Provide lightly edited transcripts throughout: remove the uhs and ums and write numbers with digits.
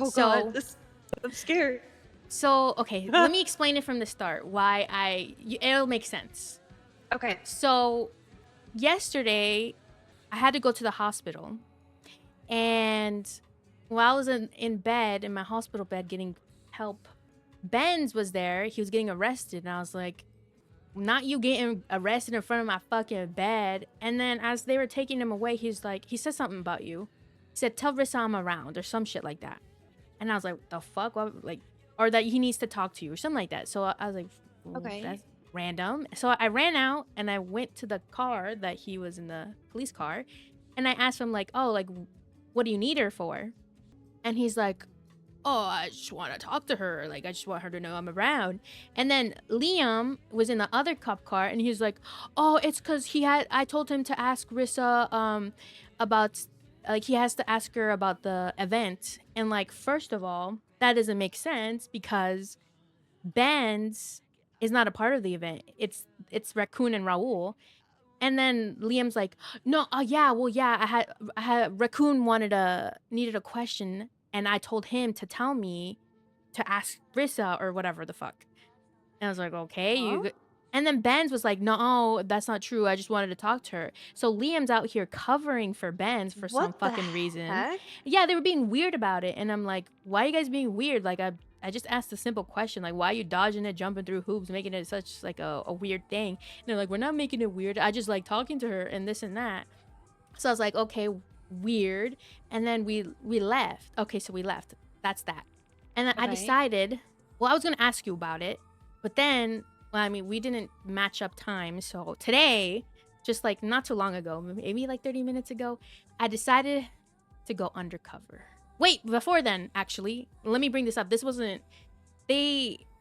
Oh So, God, I'm scared. so okay, let me explain it from the start. It'll make sense. Okay. So, yesterday, I had to go to the hospital, and while I was in bed, in my hospital bed, getting help, Benz was there. He was getting arrested, and I was like, not you getting arrested in front of my fucking bed. And then as they were taking him away, he said something about you. He said, tell Rissa I'm around or some shit like that. And I was like, the fuck? What? Like, or that he needs to talk to you or something like that. So I was like, Okay. that's random. So I ran out and I went to the car that he was in, the police car. And I asked him like, oh, like, what do you need her for? And he's like, oh, I just want to talk to her. Like, I just want her to know I'm around. And then Liam was in the other cop car, and he was like, oh, it's because I told him to ask Rissa, about, like, he has to ask her about the event. And, like, first of all, that doesn't make sense because Ben's is not a part of the event. It's Raccoon and Raul. And then Liam's like, no, yeah, well, yeah, I had Raccoon needed a question, and I told him to tell me to ask Rissa or whatever the fuck. And I was like, okay, and then Benz was like, no, that's not true. I just wanted to talk to her. So Liam's out here covering for Benz for some fucking reason. Yeah, they were being weird about it, and I'm like, why are you guys being weird? Like, I just asked a simple question, like, why are you dodging it, jumping through hoops, making it such like a weird thing? And they're like, we're not making it weird. I just like talking to her and this and that. So I was like, okay, weird. And then we left. Okay, so we left. That's that. And then I decided, well, I was gonna ask you about it, but then, well, I mean, we didn't match up time. So today, just like not too long ago, maybe like 30 minutes ago, I decided to go undercover. Wait, before then, actually, let me bring this up. This wasn't,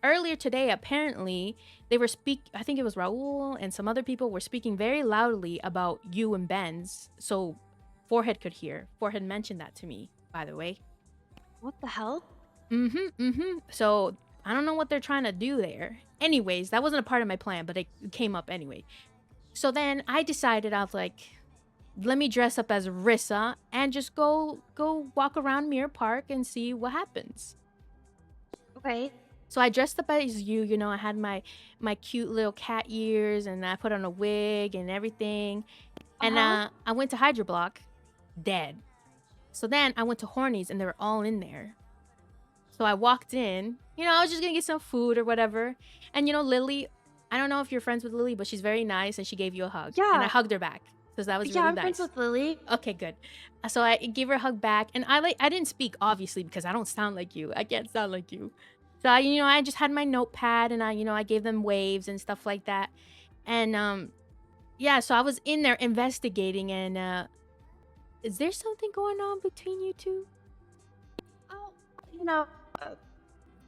earlier today, apparently, they were I think it was Raul and some other people were speaking very loudly about you and Ben's, so Forehead could hear. Forehead mentioned that to me, by the way. What the hell? So, I don't know what they're trying to do there. Anyways, that wasn't a part of my plan, but it came up anyway. So then I decided, I was like, let me dress up as Rissa and just go walk around Mirror Park and see what happens. Okay. So I dressed up as you, you know, I had my cute little cat ears and I put on a wig and everything. And I went to Hydra Block, dead. So then I went to Horny's and they were all in there. So I walked in, you know, I was just gonna get some food or whatever. And you know, Lily, I don't know if you're friends with Lily, but she's very nice and she gave you a hug. Yeah. And I hugged her back. So that was really I'm nice. friends with Lily. Okay, good. So I gave her a hug back, and I didn't speak obviously because I don't sound like you. I can't sound like you. So I just had my notepad and I gave them waves and stuff like that. And yeah, so I was in there investigating, and is there something going on between you two? Oh, you know,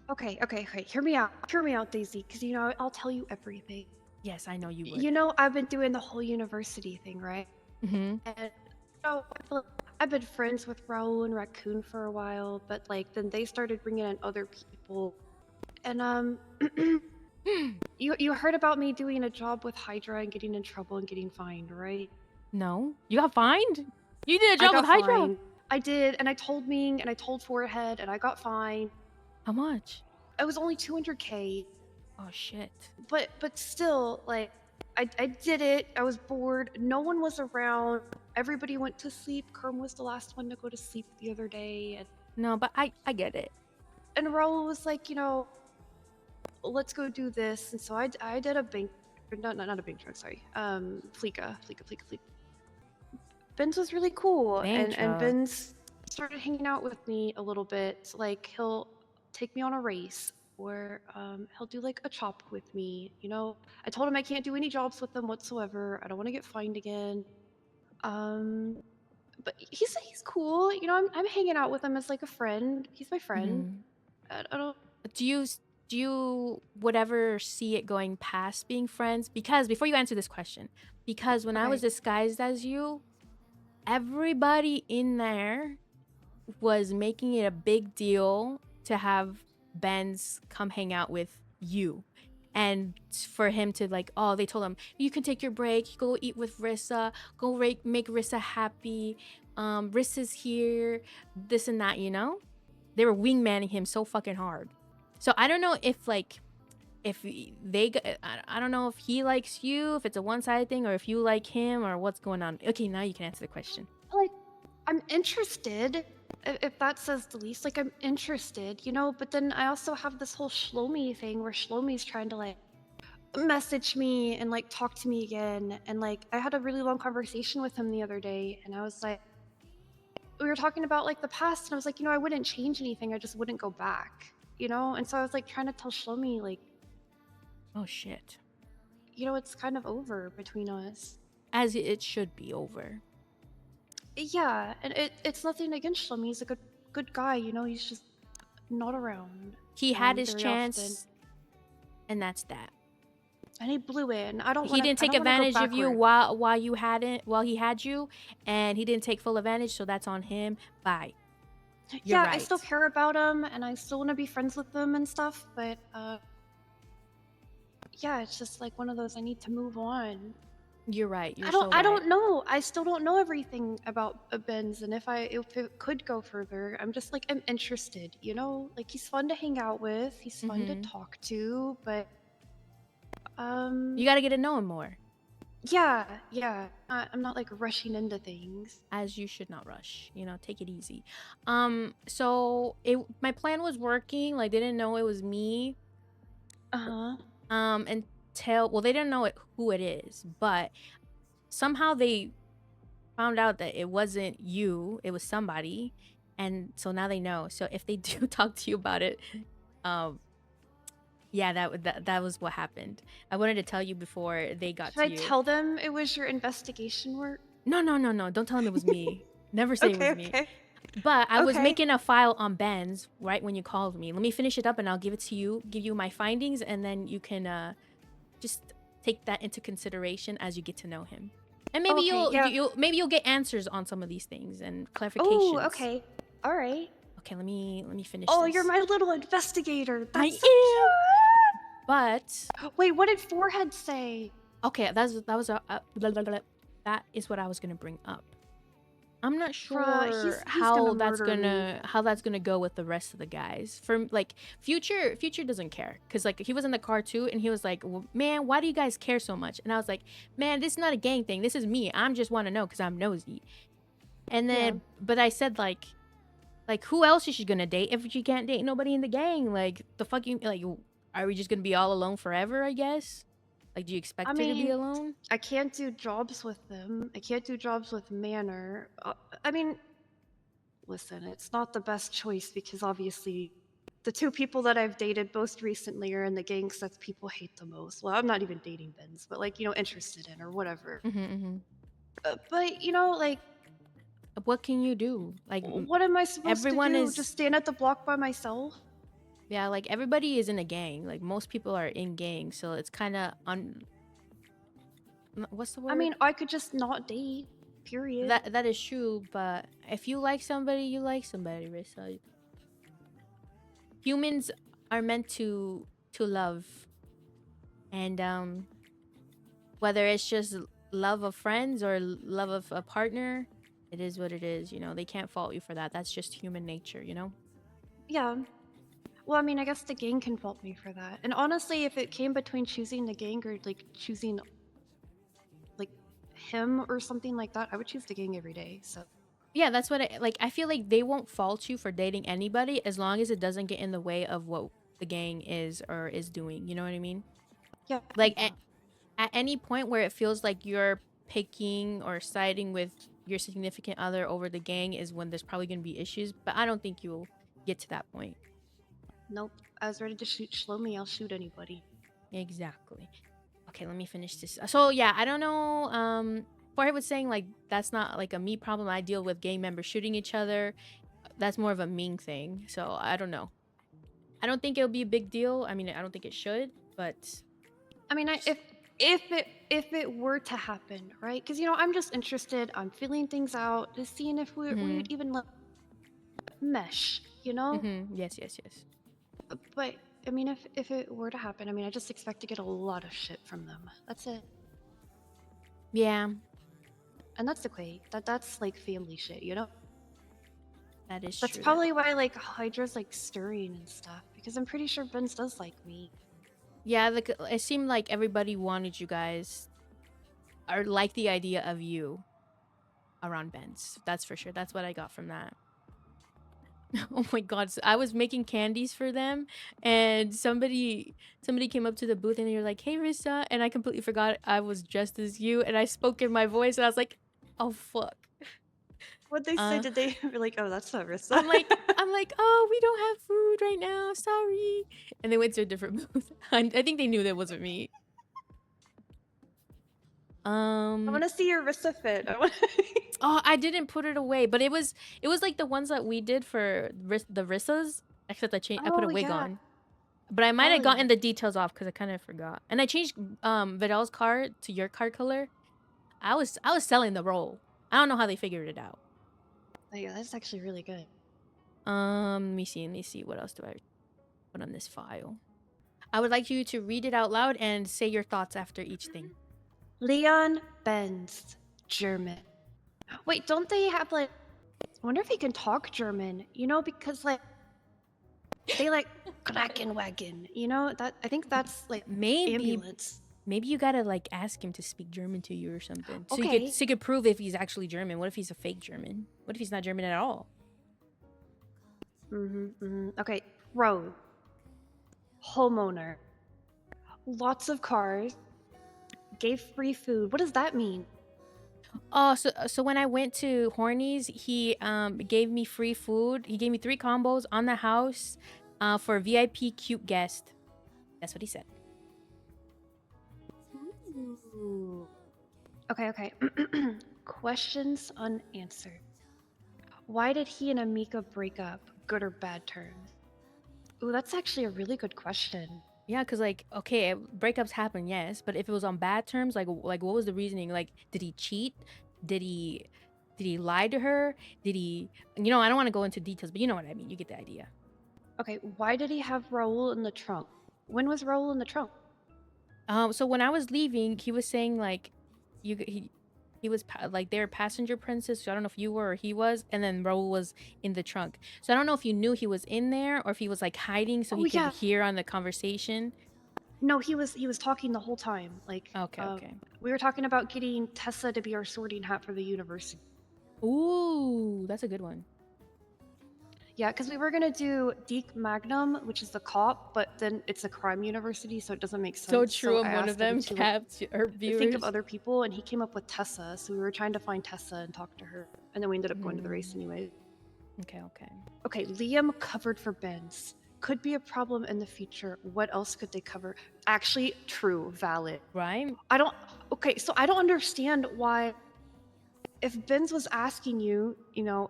okay. Hear me out, Daisy, because you know I'll tell you everything. Yes, I know you would. You know, I've been doing the whole university thing, right? Mm-hmm. And you know, I've been friends with Raul and Raccoon for a while, but like then they started bringing in other people, and you heard about me doing a job with Hydra and getting in trouble and getting fined, right? No, you got fined. You did a job with Hydra. Fined. I did, and I told Ming and I told Forehead, and I got fined. How much? It was only 200K. Oh shit. But still, like, I did it. I was bored. No one was around. Everybody went to sleep. Kerm was the last one to go to sleep the other day. And no, but I get it. And Raul was like, you know, let's go do this. And so I did a bank, not a bank truck, sorry. Fleeka. Ben's was really cool, and Ben's started hanging out with me a little bit. Like he'll take me on a race. Or he'll do like a chop with me, you know. I told him I can't do any jobs with them whatsoever. I don't want to get fined again. But he's cool, you know. I'm hanging out with him as like a friend. He's my friend. I don't. Do you would ever see it going past being friends? Because before you answer this question, because when I was disguised as you, everybody in there was making it a big deal to have Ben's come hang out with you, and for him to like, oh, they told him you can take your break, go eat with Rissa, go make Rissa happy, Rissa's here, this and that, you know. They were wingmanning him so fucking hard. So I don't know if like if they I don't know if he likes you, if it's a one-sided thing, or if you like him, or what's going on. Okay, now you can answer the question. Like, I'm interested, if that says the least. Like, I'm interested, you know? But then I also have this whole Shlomi thing where Shlomi's trying to, like, message me and, like, talk to me again. And, like, I had a really long conversation with him the other day, and I was like, we were talking about, like, the past, and I was like, you know, I wouldn't change anything, I just wouldn't go back, you know? And so I was, like, trying to tell Shlomi, like, Oh shit. you know, it's kind of over between us. As it should be over. Yeah, and it's nothing against Shlomi. He's a good guy, you know. He's just not around. He had his very chance, often. and that's that. And he blew it. And I don't. He didn't take I don't wanna go advantage of you backward. while he had you, and he didn't take full advantage. So that's on him. Bye. You're Yeah, right. I still care about him, and I still want to be friends with him and stuff. But yeah, it's just like one of those. I need to move on. You're right. You're I don't know. I still don't know everything about Benz, and if it could go further, I'm just like I'm interested. You know, like he's fun to hang out with. He's fun to talk to, but you got to get to know him more. Yeah. I'm not like rushing into things. As you should not rush. You know, take it easy. So my plan was working. Like they didn't know it was me. Until they didn't know who it is, but somehow they found out that it wasn't you, it was somebody, and so now they know. So if they do talk to you about it, yeah, that was what happened. I wanted to tell you before they got to you. Should I tell them it was your investigation work? No, don't tell them it was me. Never say it was me. Okay. But I was making a file on Ben's right when you called me. Let me finish it up and I'll give it to you, give you my findings, and then you can just take that into consideration as you get to know him. And maybe you'll get answers on some of these things and clarifications. Oh, okay. All right. Okay, let me finish this. You're my little investigator. That's I so cute. But wait, what did Forehead say? Okay, that is what I was gonna bring up. I'm not sure he's how that's gonna go with the rest of the guys. For like Future doesn't care because like he was in the car too, and he was like, well, "Man, why do you guys care so much?" And I was like, "Man, this is not a gang thing. This is me. I'm just want to know because I'm nosy." And then, but I said like who else is she gonna date if she can't date nobody in the gang? Like the fucking like, are we just gonna be all alone forever? I guess. Like, do you expect her to be alone? I can't do jobs with them. I can't do jobs with Manor. I mean, listen, it's not the best choice because obviously the two people that I've dated most recently are in the gangs that people hate the most. Well, I'm not even dating Benz, but like, you know, interested in or whatever. But, you know, like... What can you do? Like, what am I supposed to do? Just stand at the block by myself? Yeah, like everybody is in a gang. Like most people are in gangs, so it's kind of what's the word? I mean, I could just not date. Period. That is true, but if you like somebody, you like somebody, Rissa. Humans are meant to love, and whether it's just love of friends or love of a partner, it is what it is. You know, they can't fault you for that. That's just human nature. You know. Yeah. Well, I mean, I guess the gang can fault me for that. And honestly, if it came between choosing the gang or like choosing like him or something like that, I would choose the gang every day. So yeah, that's what I feel like they won't fault you for dating anybody as long as it doesn't get in the way of what the gang is or is doing. You know what I mean? Yeah. Like at any point where it feels like you're picking or siding with your significant other over the gang is when there's probably going to be issues. But I don't think you'll get to that point. Nope. I was ready to shoot Shlomi. I'll shoot anybody. Exactly. Okay, let me finish this. So yeah, I don't know. Forehead was saying like that's not like a me problem. I deal with gang members shooting each other. That's more of a Ming thing. So I don't know. I don't think it'll be a big deal. I mean, I don't think it should, but I mean, if it were to happen, right? Because you know, I'm just interested. I'm feeling things out, just seeing if we would even mesh. You know? Yes. But I mean, if it were to happen, I mean, I just expect to get a lot of shit from them. That's it. Yeah. And that's okay. That's like family shit, you know? That is That's true. probably why like Hydra's like stirring and stuff, because I'm pretty sure Benz does like me. Yeah, like it seemed like everybody wanted you guys, or like the idea of you around Ben's. That's for sure. That's what I got from that. Oh my god! So I was making candies for them, and somebody came up to the booth and they were like, "Hey, Rissa," and I completely forgot I was dressed as you, and I spoke in my voice, and I was like, "Oh fuck." What'd they say? Uh, Did they be like, oh, that's not Rissa? I'm like, "Oh, we don't have food right now. Sorry," and they went to a different booth. I think they knew that wasn't me. I want to see your Rissa fit. Oh, I didn't put it away, but it was like the ones that we did for the Rissas, except I put a Oh wig yeah. on. But I might Hell have gotten yeah. the details off because I kind of forgot. And I changed Vidal's card to your card color. I was selling the role. I don't know how they figured it out. Oh, yeah, that's actually really good. Let me see. What else do I put on this file? I would like you to read it out loud and say your thoughts after each thing. Leon Benz, German. Wait, don't they have like? I wonder if he can talk German. You know, because like they like Wagen. You know that I think that's like Maybe ambulance. you gotta like ask him to speak German to you or something, so Okay. you could prove if he's actually German. What if he's a fake German? What if he's not German at all? Okay. Road. Homeowner. Lots of cars. Gave free food. What does that mean? Oh, so when I went to Horny's, he gave me free food. He gave me 3 combos on the house, for a VIP cute guest. That's what he said. Ooh. Okay. Questions unanswered. Why did he and Amika break up? Good or bad terms? Ooh, that's actually a really good question. Yeah, cause like, okay, breakups happen, yes, but if it was on bad terms, like what was the reasoning? Like, did he cheat? Did he lie to her? Did he? I don't want to go into details, but you know what I mean. You get the idea. Okay, why did he have Raul in the trunk? When was Raul in the trunk? So when I was leaving, he was saying like, he was like they were passenger princess. So I don't know if you were or he was, and then Raul was in the trunk. So I don't know if you knew he was in there or if he was like hiding so Oh he could yeah. hear on the conversation. No, he was talking the whole time. Like, Okay. we were talking about getting Tessa to be our sorting hat for the university. Ooh, that's a good one. Yeah, because we were gonna do Deke Magnum, which is the cop, but then it's a crime university, so it doesn't make sense. So true. I And one of asked him them to kept our think of viewers. other people, and he came up with Tessa. So we were trying to find Tessa and talk to her, and then we ended up going to the race anyway. Okay. Okay, Liam covered for Benz. Could be a problem in the future. What else could they cover? Actually, true, valid. Right? Okay, so I don't understand why, if Benz was asking you,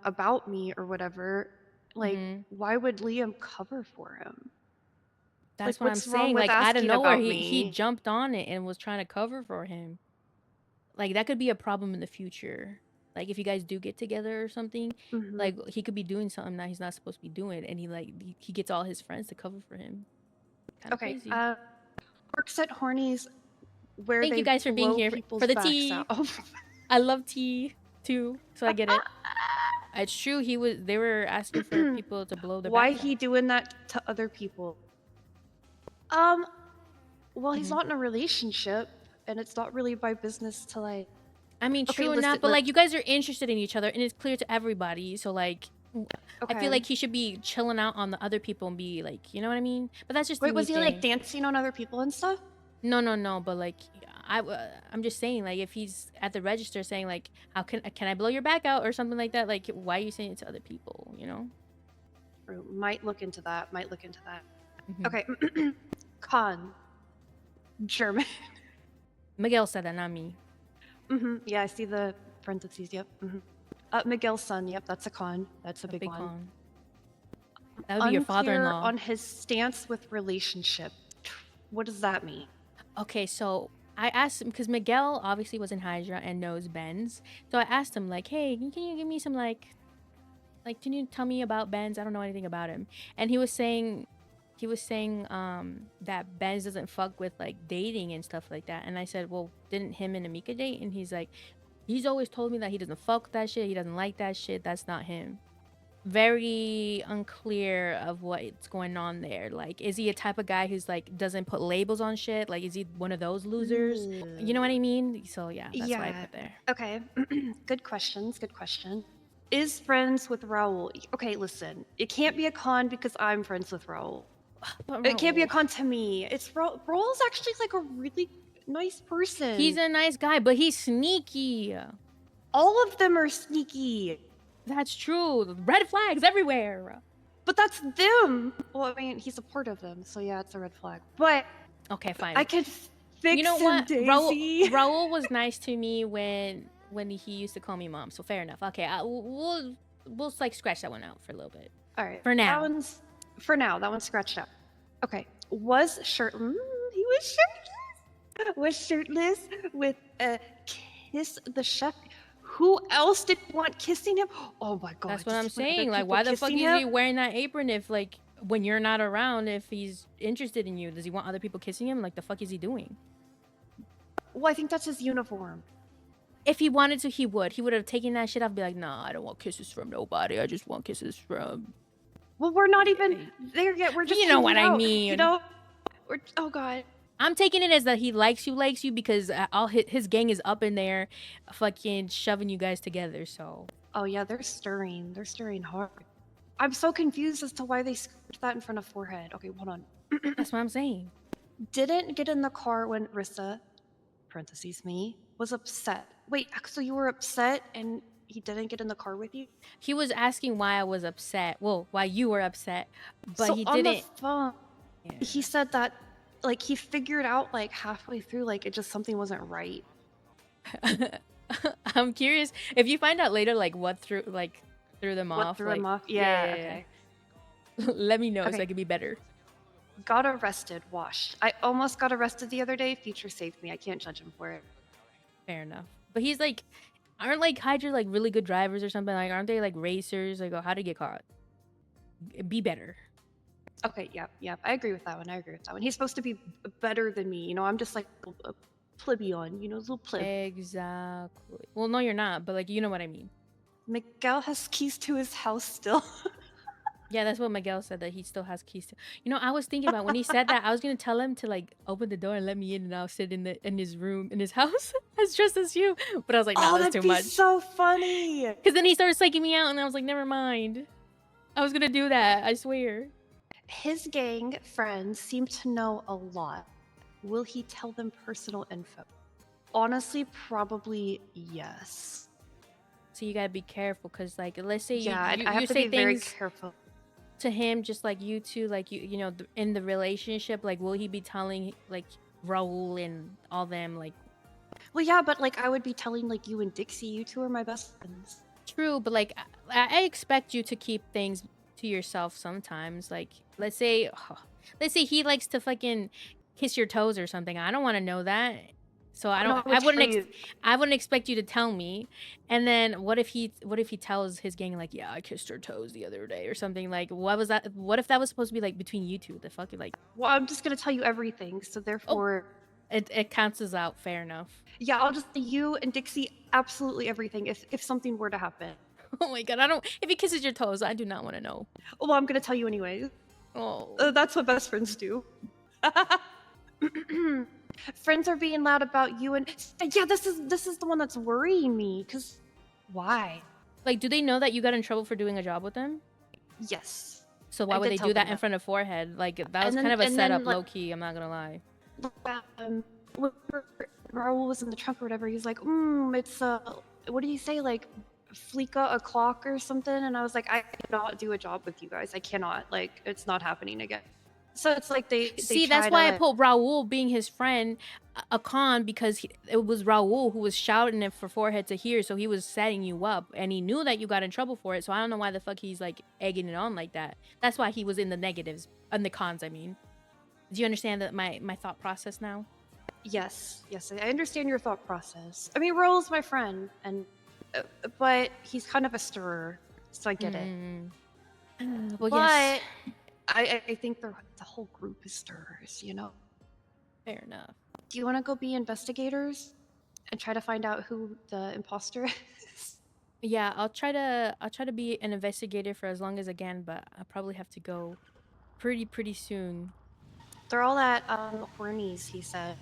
about me or whatever, like, why would Liam cover for him? That's Like, what I'm what's wrong saying. with Like out of asking nowhere, about he me? jumped on it and was trying to cover for him. Like that could be a problem in the future. Like if you guys do get together or something, like he could be doing something that he's not supposed to be doing, and he gets all his friends to cover for him. Kind of crazy. Works at Horny's where Thank they you guys for being blow here people's for the backs tea. out. I love tea too, so I get it. It's true. They were asking for people to blow their Why backs he out. doing that to other people? Well, he's not in a relationship, and it's not really my business to like. I mean, Okay, true listen, enough, but like you guys are interested in each other, and it's clear to everybody. So like, I feel like he should be chilling out on the other people and be like, you know what I mean? But that's just Wait, me was he saying. like dancing on other people and stuff? No. But like, I'm just saying, like, if he's at the register saying like, how can I blow your back out or something like that? Like, why are you saying it to other people? You know? Might look into that. Okay. Con. German. Miguel said that, not me. Yeah, I see the parentheses. Yep. Miguel's son. Yep, that's a con. That's a big one. Con. That would be your father-in-law. On his stance with relationship. What does that mean? Okay, so I asked him because Miguel obviously was in Hydra and knows Benz. So I asked him like, "Hey, can you give me some like, can you tell me about Benz? I don't know anything about him." And he was saying that Benz doesn't fuck with like dating and stuff like that. And I said, "Well, didn't him and Amika date?" And he's like, "He's always told me that he doesn't fuck with that shit. He doesn't like that shit. That's not him." very unclear of what's going on there. Like, is he a type of guy who's like doesn't put labels on shit? Like, is he one of those losers? You know what I mean? So yeah, that's why I Yeah. put there. Okay. Good questions. Good question. Is friends with Raul. Okay, listen. It can't be a con because I'm friends with Raul. But It can't be a Raul, con to me. It's Raul's actually like a really nice person. he's a nice guy, but he's sneaky. All of them are sneaky. That's true. Red flags everywhere. But that's them. Well, I mean, he's a part of them, so yeah, it's a red flag. But Okay, fine. I could fix You know him, what? Daisy. Raul was nice to me when he used to call me mom. So fair enough. Okay, we'll like scratch that one out for a little bit. All right. For now. That one's scratched out. Okay. Was shirtless. He was shirtless. Was shirtless with a kiss the chef. Who else did want kissing him? Oh my god. That's what I'm saying. Like, why the fuck is he wearing that apron if, like, when you're not around, if he's interested in you, does he want other people kissing him? Like, the fuck is he doing? Well, I think that's his uniform. If he wanted to, he would. He would have taken that shit off and be like, nah, I don't want kisses from nobody. I just want kisses from... Well, we're not even there yet. We're just You know what I out, mean. You know? Oh god. I'm taking it as that he likes you because all his gang is up in there fucking shoving you guys together, so... Oh yeah, they're stirring. They're stirring hard. I'm so confused as to why they scripted that in front of Forehead. Okay, hold on. That's what I'm saying. Didn't get in the car when Rissa, parentheses me, was upset. Wait, so you were upset and he didn't get in the car with you? He was asking why I was upset. Well, why you were upset, but so he on didn't... the phone, Yeah. he said that, like, he figured out, like, halfway through, like, it just something wasn't right. I'm curious if you find out later, like, what threw them off. What threw like, him off? Yeah, okay. Let me know so Okay. I can be better. Got arrested, washed. I almost got arrested the other day. Future saved me. I can't judge him for it. Fair enough. But he's like, aren't like Hydra like really good drivers or something? Like, aren't they like racers? Like, oh, how to get caught? Be better. Okay, yeah. I agree with that one. He's supposed to be better than me. You know, I'm just like a plebeian, you know, a little pleb. Exactly. Well, no, you're not, but like, you know what I mean. Miguel has keys to his house still. Yeah, that's what Miguel said, that he still has keys to. You know, I was thinking about when he said that, I was gonna tell him to like open the door and let me in, and I'll sit in his room in his house as just as you. But I was like, no, that's too much. So funny. Because then he started psyching me out, and I was like, never mind. I was gonna do that, I swear. His gang friends seem to know a lot. Will he tell them personal info? Honestly, probably yes. So you gotta be careful, because like, let's say I have you to say be very things careful to him, just like you two, like you know, in the relationship, like, will he be telling like Raul and all them, like? Well, yeah, but like I would be telling like you and Dixie, you two are my best friends. True, but like I expect you to keep things to yourself sometimes. Like, let's say he likes to fucking kiss your toes or something. I don't want to know that. So I wouldn't expect you to tell me. And then what if he tells his gang like, yeah, I kissed her toes the other day or something? Like, what was that? What if that was supposed to be like between you two? The fuck, like. Well, I'm just gonna tell you everything, so therefore. It cancels out. Fair enough. Yeah, I'll just you and Dixie absolutely everything if something were to happen. Oh my god, I don't. If he kisses your toes, I do not want to know. Well, I'm gonna tell you anyway. Oh, that's what best friends do. Friends are being loud about you, and yeah, this is the one that's worrying me. Cause why? Like, do they know that you got in trouble for doing a job with them? Yes. So why would they do that in front of Forehead? Like, that was kind of a setup, low key. I'm not gonna lie. When Raul was in the trunk or whatever, he's like, it's what did he say? Like, Fleeka o'clock or something? And I was like, I cannot do a job with you guys. I cannot. Like, it's not happening again. So it's like they see, that's why I put Raul being his friend a con, because it was Raul who was shouting it for Forehead to hear, so he was setting you up, and he knew that you got in trouble for it. So I don't know why the fuck he's like egging it on like that. That's why he was in the negatives and the cons. I mean, do you understand that my thought process now? Yes, I understand your thought process. I mean, Raul's my friend, and but he's kind of a stirrer, so I get it. Well, but yes. I think the whole group is stirrers, you know? Fair enough. Do you want to go be investigators and try to find out who the imposter is? Yeah, I'll try to be an investigator for as long as I can, but I'll probably have to go pretty soon. They're all at Hornies, he said.